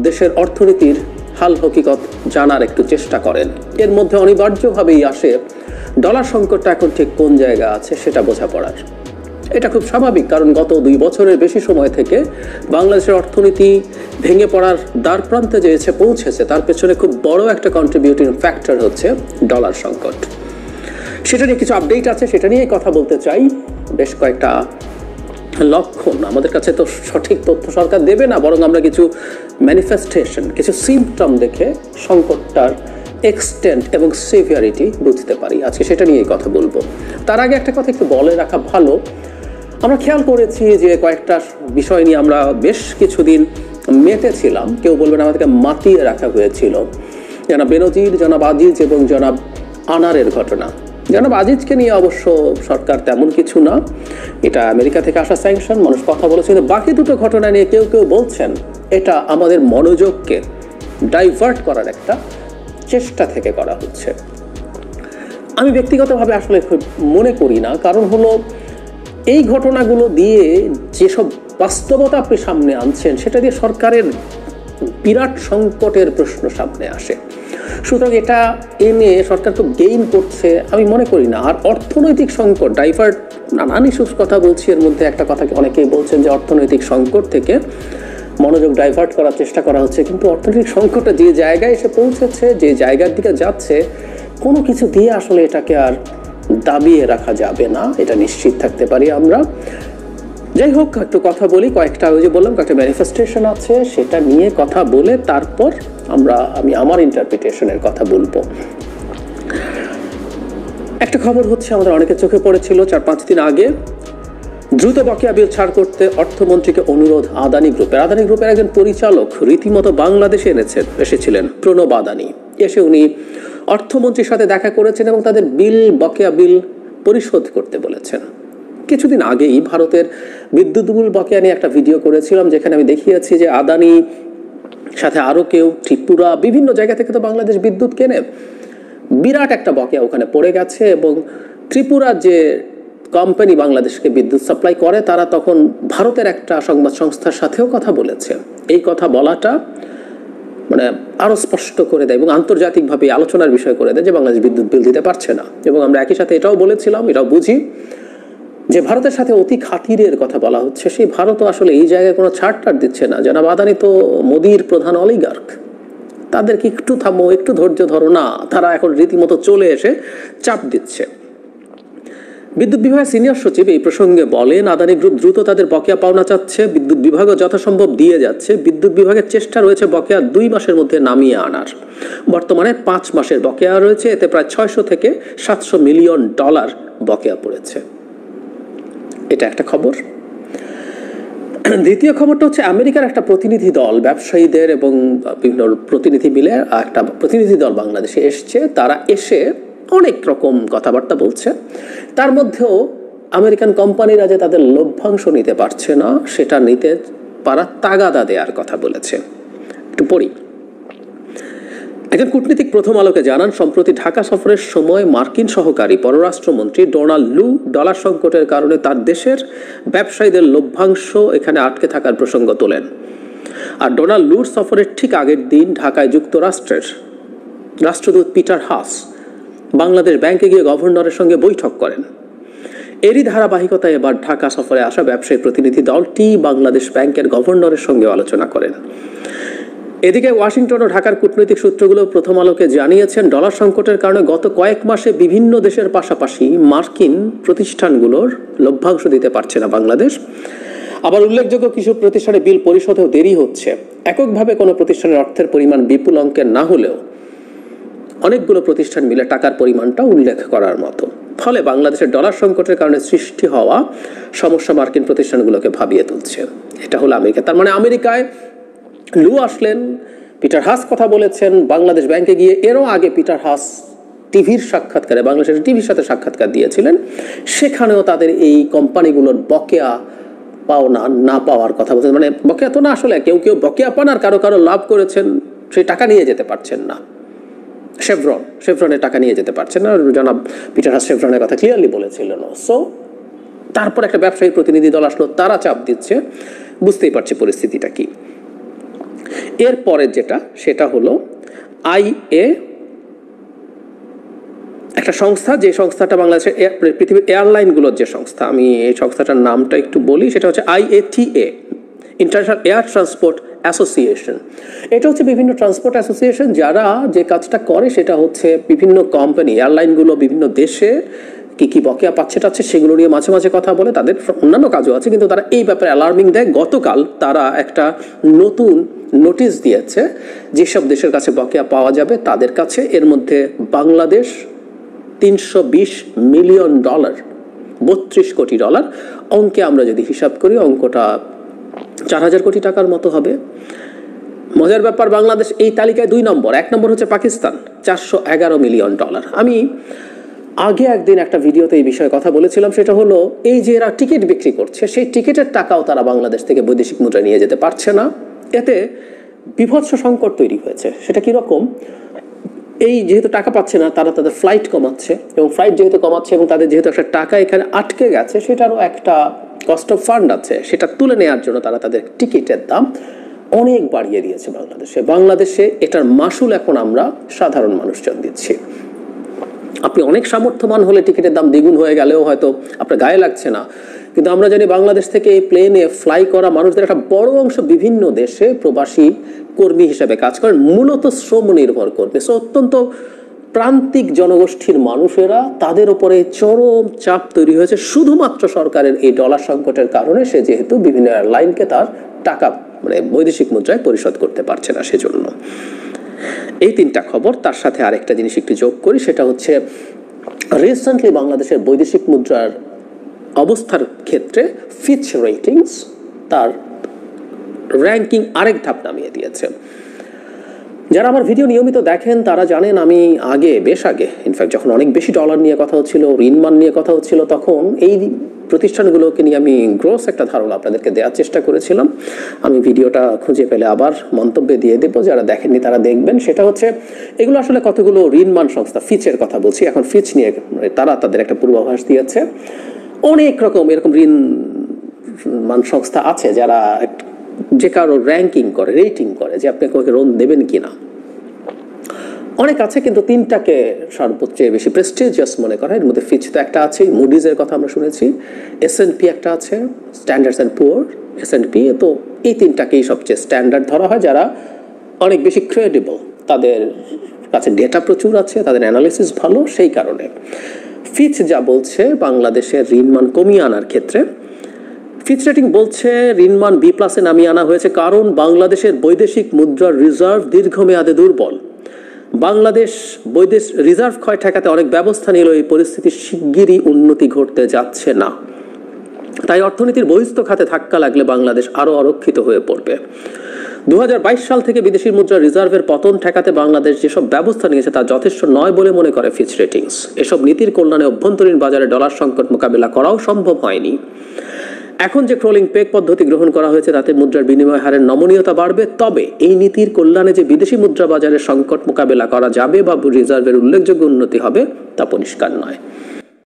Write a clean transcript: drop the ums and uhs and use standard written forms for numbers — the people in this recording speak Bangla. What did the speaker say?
দেশের অর্থনীতির হাল হকিকত জানার একটু চেষ্টা করেন। এর মধ্যে অনিবার্যভাবেই আসে ডলার সংকটটা এখন ঠিক কোন জায়গা আছে সেটা বোঝাপড়ার। এটা খুব স্বাভাবিক, কারণ গত 2 বছরের বেশি সময় থেকে বাংলাদেশের অর্থনীতি ভেঙে পড়ার দ্বার প্রান্তে যে এসে পৌঁছেছে তার পেছনে খুব বড় একটা কন্ট্রিবিউটিং ফ্যাক্টর হচ্ছে ডলার সংকট। সেটা নিয়ে কিছু আপডেট আছে, সেটা নিয়ে কথা বলতে চাই। বেশ কয়েকটা লক্ষণ, আমাদের কাছে তো সঠিক তথ্য সরকার দেবে না, বরং আমরা কিছু ম্যানিফেস্টেশন, কিছু সিমটম দেখে সংকটটার এক্সটেন্ট এবং সিভিয়ারিটি বুঝতে পারি। আজকে সেটা নিয়েই কথা বলবো। তার আগে একটা কথা একটু বলে রাখা ভালো, আমরা খেয়াল করেছি যে কয়েকটা বিষয় নিয়ে আমরা বেশ কিছুদিন মেতেছিলাম, কেউ বলবেন আমাদেরকে মাতিয়ে রাখা হয়েছিল। জনাব বেনজির, জনাব আজিজ এবং জনাব আনারের ঘটনা। জনাব আজিজকে নিয়ে অবশ্য সরকার তেমন কিছু না, এটা আমেরিকা থেকে আসা স্যাংশন, মানুষ কথা বলেছে। কিন্তু বাকি দুটো ঘটনা নিয়ে কেউ কেউ বলছেন এটা আমাদের মনোযোগকে ডাইভার্ট করার একটা চেষ্টা থেকে করা হচ্ছে। আমি ব্যক্তিগতভাবে আসলে খুব মনে করি না, কারণ হলো এই ঘটনাগুলো দিয়ে যেসব বাস্তবতা আপনি সামনে আনছেন সেটা দিয়ে সরকারের বিরাট সংকটের প্রশ্ন সামনে আসে। সুতরাং এটা এনে সরকার তো গেইন করছে আমি মনে করি না। আর অর্থনৈতিক সংকট ডাইভার্ট, নানান ইস্যুস কথা বলছি, এর মধ্যে একটা কথাকে অনেকেই বলছেন যে অর্থনৈতিক সংকট থেকে মনোযোগ ডাইভার্ট করার চেষ্টা করা হচ্ছে, কিন্তু অর্থনৈতিক সংকটটা যে জায়গায় এসে পৌঁছেছে, যে জায়গার দিকে যাচ্ছে, কোনো কিছু দিয়ে আসলে এটাকে আর দাবিয়ে রাখা যাবে না, এটা নিশ্চিত থাকতে পারি আমরা। যাই হোক, একটু কথা বলি। কয়েকটা, ওই যে বললাম, কয়েকটা ম্যানিফেস্টেশন আছে, সেটা নিয়ে কথা বলে তারপর আমি আমার ইন্টারপ্রিটেশনের কথা বলবো। একটা খবর হচ্ছে আমাদের অনেকের চোখে পড়েছিল 4-5 দিন আগে, দ্রুত বকেয়া বিল ছাড় করতে অর্থমন্ত্রীকে অনুরোধ আদানি গ্রুপের। আদানি গ্রুপের একজন পরিচালক রীতিমতো বাংলাদেশে এসেছিলেন, প্রণব আদানি। এসে উনি অর্থমন্ত্রীর সাথে দেখা করেছেন এবং তাদের বকেয়া বিল পরিশোধ করতে বলেছেন। কিছুদিন আগেই ভারতের বিদ্যুৎ বিল বকেয়া নিয়ে একটা ভিডিও করেছিলাম, যেখানে আমি দেখিয়েছি যে আদানি সাথে আরও কেউ, ত্রিপুরা, বিভিন্ন জায়গা থেকে তো বাংলাদেশ বিদ্যুৎ কেনে, বিরাট একটা বকেয়া ওখানে পড়ে গেছে। এবং ত্রিপুরার যে কোম্পানি বাংলাদেশকে বিদ্যুৎ সাপ্লাই করে, তারা তখন ভারতের একটা সংবাদ সংস্থার সাথেও কথা বলেছে। এই কথা বলাটা মানে আরও স্পষ্ট করে দেয় এবং আন্তর্জাতিকভাবে আলোচনার বিষয় করে দেয় যে বাংলাদেশ বিদ্যুৎ বিল দিতে পারছে না। এবং আমরা একই সাথে এটাও বলেছিলাম, এটাও বুঝি যে ভারতের সাথে অতি খাতিরের কথা বলা হচ্ছে। সেই ভারতও আসলে এই জায়গায় কোনো ছাড় দিচ্ছে না। জনাব আদানি তো মোদির প্রধান অলিগার্ক, তাদেরকে একটু থামো, একটু ধৈর্য ধরো না, তারা এখন রীতিমতো চলে এসে চাপ দিচ্ছে। বিদ্যুৎ বিভাগের সিনিয়র সচিব এই প্রসঙ্গে বলেন, আদানি গ্রুপ দ্রুত তাদের বকেয়া পাওনা চাচ্ছে, বিদ্যুৎ বিভাগও যথাসম্ভব দিয়ে যাচ্ছে। বিদ্যুৎ বিভাগের চেষ্টা রয়েছে বকেয়া 2 মাসের মধ্যে নামিয়ে আনার। বর্তমানে 5 মাসের বকেয়া রয়েছে, এতে প্রায় 600 থেকে 700 মিলিয়ন ডলার বকেয়া পড়েছে। এটা একটা খবর। দ্বিতীয় খবরটা হচ্ছে আমেরিকার একটা প্রতিনিধি দল, ব্যবসায়ীদের এবং বিভিন্ন প্রতিনিধি মিলে একটা প্রতিনিধি দল বাংলাদেশে এসছে। তারা এসে অনেক রকম কথাবার্তা বলছে, তার মধ্যেও আমেরিকান কোম্পানিরা যে তাদের লভ্যাংশ নিতে পারছে না, সেটা নিতে পারা তাগাদা দেওয়ার কথা বলেছে। একটু পড়ি। একজন কূটনীতিক প্রথম আলোকে জানান, সম্প্রতি ঢাকা সফরের সময় মার্কিন সহকারী পররাষ্ট্রমন্ত্রী ডোনাল্ড লু ডলার সংকটের কারণে তার দেশের ব্যবসায়ীদের লভ্যাংশ এখানে আটকে থাকার প্রসঙ্গ তোলেন। আর ডোনাল্ড লুর সফরের ঠিক আগের দিন ঢাকায় যুক্তরাষ্ট্রের রাষ্ট্রদূত পিটার হাস বাংলাদেশ ব্যাংকে গিয়ে গভর্নরের সঙ্গে বৈঠক করেন। এরই ধারাবাহিকতায় এবার ঢাকা সফরে আসা ব্যবসায়ী প্রতিনিধি দলটি বাংলাদেশ ব্যাংকের গভর্নরের সঙ্গে আলোচনা করেন। এদিকে ওয়াশিংটন ও ঢাকার কূটনৈতিক সূত্রগুলো প্রথম আলোকে জানিয়েছেন, ডলার সংকটের কারণে গত কয়েক মাসে বিভিন্ন দেশের পাশাপাশি মার্কিন প্রতিষ্ঠানগুলোর লভ্যাংশ দিতে পারছে না বাংলাদেশ। আবার উল্লেখযোগ্য কিছু প্রতিষ্ঠানে বিল পরিশোধেও দেরি হচ্ছে। এককভাবে কোনো প্রতিষ্ঠানের অর্থের পরিমাণ বিপুল অঙ্কের না হলেও অনেকগুলো প্রতিষ্ঠান মিলে টাকার পরিমাণটা উল্লেখ করার মতো। ফলে বাংলাদেশের ডলার সংকটের কারণে সৃষ্টি হওয়া সমস্যা মার্কিন প্রতিষ্ঠানগুলোকে ভাবিয়ে তুলছে। এটা হলো আমেরিকা। তার মানে আমেরিকায় লু আসলেন, পিটার হাস কথা বলেছেন বাংলাদেশ ব্যাংকে গিয়ে। এরও আগে পিটার হাস টিভির সাক্ষাৎকারে, বাংলাদেশের টিভির সাথে সাক্ষাৎকার দিয়েছিলেন, সেখানেও তাদের এই কোম্পানিগুলোর বকেয়া পাওনা না পাওয়ার কথা বলছেন। মানে বকেয়া তো না, আসলে কেউ কেউ বকেয়া পান আর কারো কারো লাভ করেছেন, সেই টাকা নিয়ে যেতে পারছেন না। শেভরনের টাকা নিয়ে যেতে পারছেন না, জনাব পিটার হাস শেভরনের কথা ক্লিয়ারলি বলেছিলেন। সো তারপর একটা ব্যবসায়ী প্রতিনিধি দল আসলো, তারা চাপ দিচ্ছে, বুঝতেই পারছে পরিস্থিতিটা কি। এরপরে যেটা সেটা হলো IA, একটা সংস্থা, যে সংস্থাটা বাংলাদেশের পৃথিবীর এয়ারলাইনগুলোর যে সংস্থা, আমি এই সংস্থাটার নামটা একটু বলি, সেটা হচ্ছে IATA, international air transport association. এটা হচ্ছে বিভিন্ন ট্রান্সপোর্ট অ্যাসোসিয়েশন যারা যে কাজটা করে সেটা হচ্ছে বিভিন্ন কোম্পানি, এয়ারলাইনগুলো বিভিন্ন দেশে কি কি বকেয়া পাচ্ছে টাচ্ছে সেগুলো নিয়ে মাঝে মাঝে কথা বলে। তাদের অন্যান্য কাজও আছে, কিন্তু তারা এই ব্যাপারে অ্যালার্মিং দেয়। গতকাল তারা একটা নতুন নোটিশ দিয়েছে যেসব দেশের কাছে বকেয়া পাওয়া যাবে তাদের কাছে। এর মধ্যে বাংলাদেশ $320 মিলিয়ন, $32 কোটি। অঙ্কে আমরা যদি হিসাব করি অঙ্কটা 4000 কোটি টাকার মতো হবে। মজার ব্যাপার, বাংলাদেশ এই তালিকায় 2 নম্বর, 1 নম্বর হচ্ছে পাকিস্তান, $411 মিলিয়ন। আমি আগে একদিন একটা ভিডিওতে এই বিষয়ে কথা বলেছিলাম, সেটা হলো এই যে এরা টিকিট বিক্রি করছে সেই টিকিটের টাকাও তারা বাংলাদেশ থেকে বৈদেশিক মুদ্রা নিয়ে যেতে পারছে না। এতে বিভৎস সংকট তৈরি হয়েছে। সেটা কিরকম, এই যেহেতু টাকা পাচ্ছে না তারা তাদের ফ্লাইট কমাচ্ছে, এবং ফ্লাইট যেহেতু কমাচ্ছে এবং তাদের যেহেতু একটা টাকা এখানে আটকে গেছে সেটারও একটা কস্ট অফ ফান্ড আছে, সেটা তুলে নেওয়ার জন্য তারা তাদের টিকিটের দাম অনেক বাড়িয়ে দিয়েছে বাংলাদেশে এটার মাসুল এখন আমরা সাধারণ মানুষজন দিচ্ছি। আপনি অনেক সামর্থ্যবান হলে টিকিটের দাম দ্বিগুণ হয়ে গেলেও হয়তো আপনার গায়ে লাগছে না, কিন্তু আমরা জানি বাংলাদেশ থেকে এই প্লেনে ফ্লাই করা মানুষদের একটা বড় অংশ বিভিন্ন দেশে প্রবাসী কর্মী হিসেবে কাজ করেন, মূলত শ্রম নির্ভর করবে। সো অত্যন্ত প্রান্তিক জনগোষ্ঠীর মানুষেরা, তাদের উপরে চরম চাপ তৈরি হয়েছে শুধুমাত্র সরকারের এই ডলার সংকটের কারণে। সে যেহেতু বিভিন্ন এয়ারলাইনকে তার টাকা বৈদেশিক মুদ্রায় পরিশোধ করতে পারছে না, সেজন্য। এই 3টা খবর, তার সাথে আরেকটা জিনিস একটু যোগ করি, সেটা হচ্ছে রিসেন্টলি বাংলাদেশের বৈদেশিক মুদ্রার অবস্থার ক্ষেত্রে ফিচ রেটিংস তার র্যাঙ্কিং আরেক ধাপ নামিয়ে দিয়েছে। যারা আমার ভিডিও নিয়মিত দেখেন তারা জানেন আমি বেশ আগে ইনফ্যাক্ট যখন অনেক বেশি ডলার নিয়ে কথা হচ্ছিল, ঋণমান নিয়ে কথা হচ্ছিল, তখন এই প্রতিষ্ঠানগুলোকে নিয়ে আমি গ্রোস একটা ধারণা আপনাদেরকে দেওয়ার চেষ্টা করেছিলাম। আমি ভিডিওটা খুঁজে পেলে আবার মন্তব্যে দিয়ে দেবো, যারা দেখেননি তারা দেখবেন। সেটা হচ্ছে এগুলো আসলে কতগুলো ঋণমান সংস্থা, ফিচের কথা বলছি এখন, ফিচ নিয়ে তারা তাদের একটা পূর্বাভাস দিয়েছে। অনেক রকম এরকম ঋণমান সংস্থা আছে যারা যে কারো র্যাঙ্কিং করে, রেটিং করে যে আপনি কাউকে লোন দেবেন কিনা। অনেক আছে, কিন্তু 3টাকে সর্বোচ্চ বেশি প্রেস্টিজিয়াস মনে করা। এর মধ্যে ফিচ তো একটা আছে, মুডিজের কথা আমরা শুনেছি, S&P একটা আছে, স্ট্যান্ডার্ডস অ্যান্ড পুয়ার, S&P। তো এই 3টাকেই সবচেয়ে স্ট্যান্ডার্ড ধরা হয়, যারা অনেক বেশি ক্রেডিবল, তাদের কাছে ডেটা প্রচুর আছে, তাদের অ্যানালিসিস ভালো। সেই কারণে ফিচ যা বলছে বাংলাদেশের ঋণমান কমিয়ে আনার ক্ষেত্রে, ফিচ রেটিং বলছে ঋণমান B+ নামিয়ে আনা হয়েছে কারণ বাংলাদেশের বৈদেশিক মুদ্রার রিজার্ভ দীর্ঘমেয়াদে দুর্বল। বাংলাদেশ রিজার্ভ ক্ষয় ঠেকাতে অনেক ব্যবস্থা নিল, এই পরিস্থিতির শিগগিরই উন্নতি ঘটতে যাচ্ছে না। তাই অর্থনীতির বহিস্থ খাতে ধাক্কা লাগলে বাংলাদেশ আরও অরক্ষিত হয়ে পড়বে। 2022 সাল থেকে বিদেশি মুদ্রা রিজার্ভের পতন ঠেকাতে বাংলাদেশ যেসব ব্যবস্থা নিয়েছে তা যথেষ্ট নয় বলে মনে করে ফিচ রেটিংস। এসব নীতির কল্যাণে অভ্যন্তরীণ বাজারে ডলার সংকট মোকাবেলা করাও সম্ভব হয়নি। এখন যে ক্রলিং পেগ পদ্ধতি গ্রহণ করা হয়েছে তাতে মুদ্রার বিনিময় হারের নমনীয়তা বাড়বে, তবে এই নীতির কল্যাণে যে বিদেশি মুদ্রা বাজারের সংকট মোকাবেলা করা যাবে বা রিজার্ভের উল্লেখযোগ্য উন্নতি হবে তা পরিষ্কার নয়।